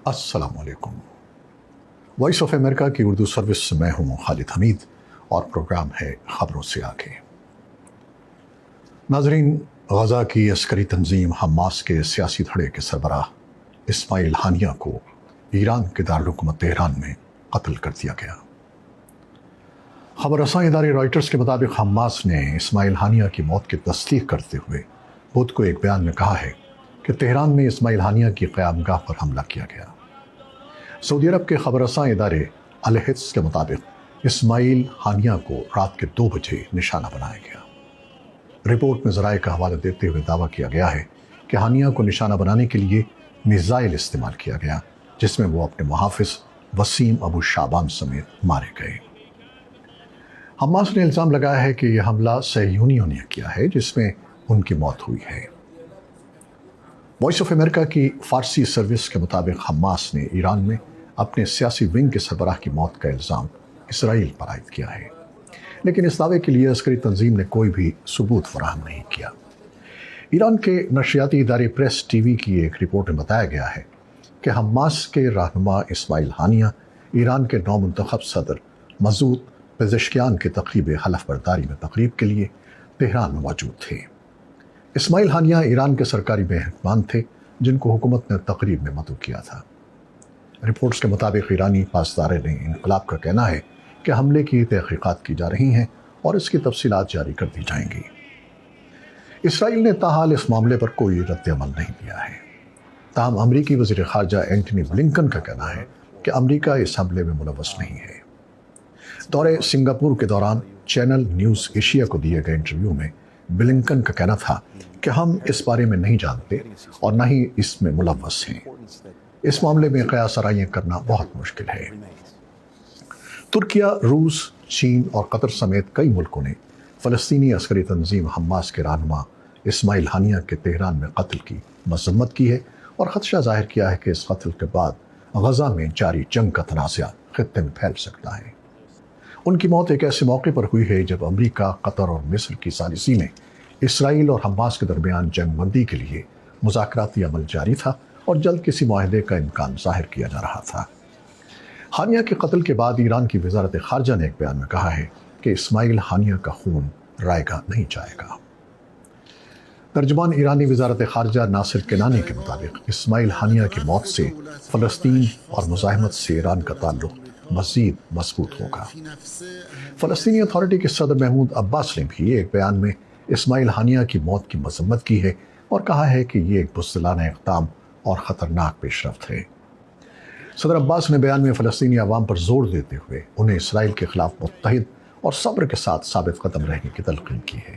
السلام علیکم۔ Voice of America کی اردو سروس سے میں ہوں خالد حمید اور پروگرام ہے خبروں سے آگے۔ ناظرین، غزہ کی عسکری تنظیم حماس کے سیاسی دھڑے کے سربراہ اسماعیل ہانیہ کو ایران کے دارالحکومت تہران میں قتل کر دیا گیا۔ خبر رساں ادارے رائٹرز کے مطابق حماس نے اسماعیل ہانیہ کی موت کی تصدیق کرتے ہوئے بدھ کو ایک بیان میں کہا ہے کہ تہران میں اسماعیل ہانیہ کی قیامگاہ پر حملہ کیا گیا۔ سعودی عرب کے خبر رساں ادارے الحدث کے مطابق اسماعیل ہانیہ کو رات کے 2 بجے نشانہ بنایا گیا۔ رپورٹ میں ذرائع کا حوالہ دیتے ہوئے دعویٰ کیا گیا ہے کہ ہانیہ کو نشانہ بنانے کے لیے میزائل استعمال کیا گیا، جس میں وہ اپنے محافظ وسیم ابو شعبان سمیت مارے گئے۔ حماس نے الزام لگایا ہے کہ یہ حملہ صہیونیوں نے کیا ہے، جس میں ان کی موت ہوئی ہے۔ وائس آف امریکہ کی فارسی سروس کے مطابق حماس نے ایران میں اپنے سیاسی ونگ کے سربراہ کی موت کا الزام اسرائیل پر عائد کیا ہے، لیکن اس دعوے کے لیے عسکری تنظیم نے کوئی بھی ثبوت فراہم نہیں کیا۔ ایران کے نشریاتی ادارے پریس ٹی وی کی ایک رپورٹ میں بتایا گیا ہے کہ حماس کے رہنما اسماعیل ہانیہ ایران کے نو منتخب صدر مسعود پزشکیان کے تقریب حلف برداری میں تقریب کے لیے تہران میں موجود تھے۔ اسماعیل ہانیہ ایران کے سرکاری مہمان تھے جن کو حکومت نے تقریب میں مدعو کیا تھا۔ رپورٹس کے مطابق ایرانی پاسدارِ انقلاب کا کہنا ہے کہ حملے کی تحقیقات کی جا رہی ہیں اور اس کی تفصیلات جاری کر دی جائیں گی۔ اسرائیل نے تاحال اس معاملے پر کوئی رد عمل نہیں دیا ہے۔ تاہم امریکی وزیر خارجہ اینٹنی بلنکن کا کہنا ہے کہ امریکہ اس حملے میں ملوث نہیں ہے۔ دورے سنگاپور کے دوران چینل نیوز ایشیا کو دیے گئے انٹرویو میں بلنکن کا کہنا تھا کہ ہم اس بارے میں نہیں جانتے اور نہ ہی اس میں ملوث ہیں۔ اس معاملے میں قیاس آرائیاں کرنا بہت مشکل ہے۔ ترکیہ، روس، چین اور قطر سمیت کئی ملکوں نے فلسطینی عسکری تنظیم حماس کے رہنما اسماعیل ہانیہ کے تہران میں قتل کی مذمت کی ہے اور خدشہ ظاہر کیا ہے کہ اس قتل کے بعد غزہ میں جاری جنگ کا تنازع خطے میں پھیل سکتا ہے۔ ان کی موت ایک ایسے موقع پر ہوئی ہے جب امریکہ، قطر اور مصر کی ثالثی میں اسرائیل اور حماس کے درمیان جنگ بندی کے لیے مذاکراتی عمل جاری تھا اور جلد کسی معاہدے کا امکان ظاہر کیا جا رہا تھا۔ ہانیہ کے قتل کے بعد ایران کی وزارت خارجہ نے ایک بیان میں کہا ہے کہ اسماعیل ہانیہ کا خون رائے گاہ نہیں جائے گا۔ ترجمان ایرانی وزارت خارجہ ناصر کنانی کے مطابق اسماعیل ہانیہ کی موت سے فلسطین اور مزاحمت سے ایران کا تعلق مزید مضبوط ہوگا۔ فلسطینی اتھارٹی کے صدر محمود عباس نے بھی ایک بیان میں اسماعیل ہانیہ کی موت کی مذمت کی ہے اور کہا ہے کہ یہ ایک بزدلانہ اقدام اور خطرناک پیش رفت ہے۔ صدر عباس نے بیان میں فلسطینی عوام پر زور دیتے ہوئے انہیں اسرائیل کے خلاف متحد اور صبر کے ساتھ ثابت قدم رہنے کی تلقین کی ہے۔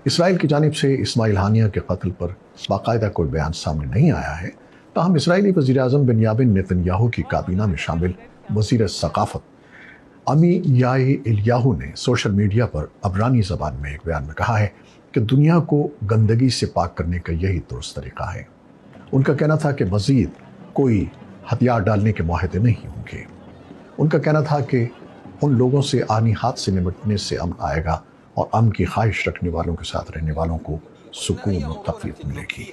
اسرائیل کی جانب سے اسماعیل ہانیہ کے قتل پر باقاعدہ کوئی بیان سامنے نہیں آیا ہے، تاہم اسرائیلی وزیر اعظم بنیامین نیتن یاہو کی کابینہ میں شامل وزیر ثقافت امی یائی الیاہو نے سوشل میڈیا پر عبرانی زبان میں ایک بیان میں کہا ہے کہ دنیا کو گندگی سے پاک کرنے کا یہی درست طریقہ ہے۔ ان کا کہنا تھا کہ مزید کوئی ہتھیار ڈالنے کے معاہدے نہیں ہوں گے۔ ان کا کہنا تھا کہ ان لوگوں سے آنی ہاتھ سے نمٹنے سے امن آئے گا اور امن کی خواہش رکھنے والوں کے ساتھ رہنے والوں کو سکون و تقویت ملے گی۔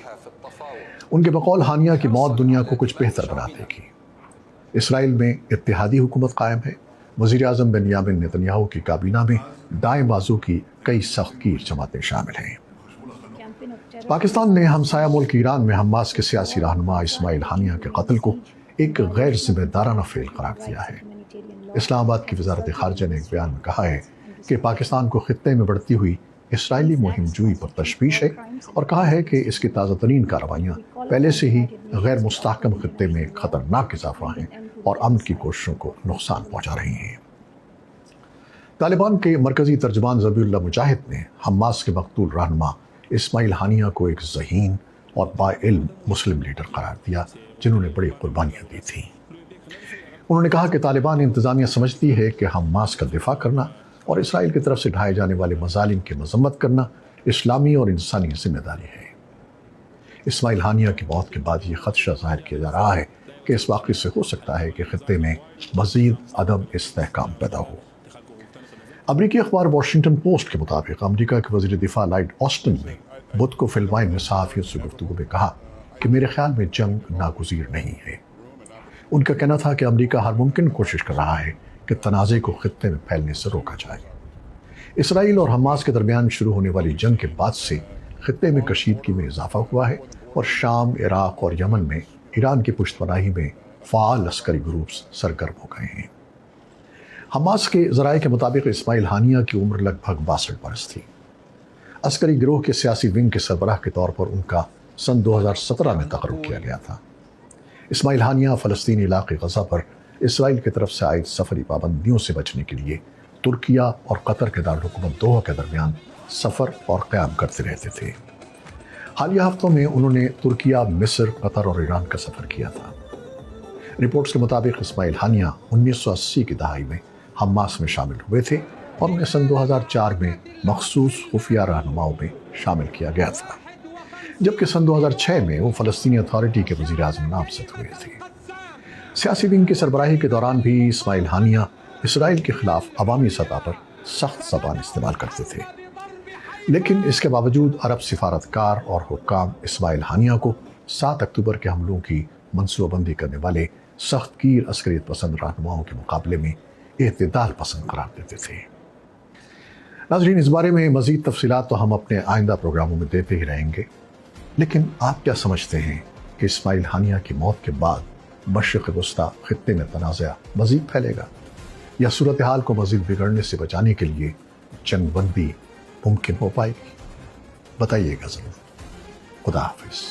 ان کے بقول ہانیہ کی موت دنیا کو کچھ بہتر بنا دے گی۔ اسرائیل میں اتحادی حکومت قائم ہے۔ وزیر اعظم بنیامین نیتن یاہو کی کابینہ میں دائیں بازو کی کئی سخت گیر جماعتیں شامل ہیں۔ پاکستان نے ہمسایہ ملک ایران میں حماس کے سیاسی رہنما اسماعیل ہانیہ کے قتل کو ایک غیر ذمہ دارانہ فعل قرار دیا ہے۔ اسلام آباد کی وزارت خارجہ نے ایک بیان میں کہا ہے کہ پاکستان کو خطے میں بڑھتی ہوئی اسرائیلی مہم جوئی پر تشویش ہے اور کہا ہے کہ اس کی تازہ ترین کارروائیاں پہلے سے ہی غیر مستحکم خطے میں ایک خطرناک اضافہ ہیں اور امن کی کوششوں کو نقصان پہنچا رہی ہیں۔ طالبان کے مرکزی ترجمان ذبیح اللہ مجاہد نے حماس کے مقتول رہنما اسماعیل ہانیہ کو ایک ذہین اور باعلم مسلم لیڈر قرار دیا جنہوں نے بڑی قربانیاں دی تھیں۔ انہوں نے کہا کہ طالبان انتظامیہ سمجھتی ہے کہ حماس کا دفاع کرنا اور اسرائیل کی طرف سے ڈھائے جانے والے مظالم کی مذمت کرنا اسلامی اور انسانی ذمہ داری ہے۔ اسماعیل ہانیہ کی موت کے بعد یہ خدشہ ظاہر کیا جا رہا ہے کہ اس واقعے سے ہو سکتا ہے کہ خطے میں مزید عدم استحکام پیدا ہو۔ امریکی اخبار واشنگٹن پوسٹ کے مطابق امریکہ کے وزیر دفاع لائیڈ آسٹن نے بدھ کو فلپائن میں صحافیوں سے گفتگو میں کہا کہ میرے خیال میں جنگ ناگزیر نہیں ہے ان کا کہنا تھا کہ امریکہ ہر ممکن کوشش کر رہا ہے کہ تنازع کو خطے میں پھیلنے سے روکا جائے۔ اسرائیل اور حماس کے درمیان شروع ہونے والی جنگ کے بعد سے خطے میں کشیدگی میں اضافہ ہوا ہے اور شام، عراق اور یمن میں ایران کی پشت پناہی میں فعال عسکری گروپس سرگرم ہو گئے ہیں۔ حماس کے ذرائع کے مطابق اسماعیل ہانیہ کی عمر لگ بھگ 62 برس تھی۔ عسکری گروہ کے سیاسی ونگ کے سربراہ کے طور پر ان کا سن 2017 میں تقرر کیا گیا تھا۔ اسماعیل ہانیہ فلسطینی علاقے غزہ پر اسرائیل کی طرف سے عائد سفری پابندیوں سے بچنے کے لیے ترکیہ اور قطر کے دارالحکومت دوحہ کے درمیان سفر اور قیام کرتے رہتے تھے۔ حالیہ ہفتوں میں انہوں نے ترکیہ، مصر، قطر اور ایران کا سفر کیا تھا۔ رپورٹس کے مطابق اسماعیل ہانیہ 1980 کی دہائی میں حماس میں شامل ہوئے تھے اور انہیں سن 2004 میں مخصوص خفیہ رہنماؤں میں شامل کیا گیا تھا، جبکہ سن 2006 میں وہ فلسطینی اتھارٹی کے وزیر اعظم نامزد ہوئے تھے۔ سیاسی ونگ کی سربراہی کے دوران بھی اسماعیل ہانیہ اسرائیل کے خلاف عوامی سطح پر سخت زبان استعمال کرتے تھے، لیکن اس کے باوجود عرب سفارتکار اور حکام اسماعیل ہانیہ کو 7 اکتوبر کے حملوں کی منصوبہ بندی کرنے والے سخت گیر عسکریت پسند رہنماؤں کے مقابلے میں اعتدال پسند قرار دیتے تھے۔ ناظرین، اس بارے میں مزید تفصیلات تو ہم اپنے آئندہ پروگراموں میں دیتے ہی رہیں گے، لیکن آپ کیا سمجھتے ہیں کہ اسماعیل ہانیہ کی موت کے بعد مشرق وسطیٰ خطے میں تنازع مزید پھیلے گا یا صورتحال کو مزید بگڑنے سے بچانے کے لیے جنگ بندی ممکن ہو پائے گی؟ بتائیے گا ضرور۔ خدا حافظ۔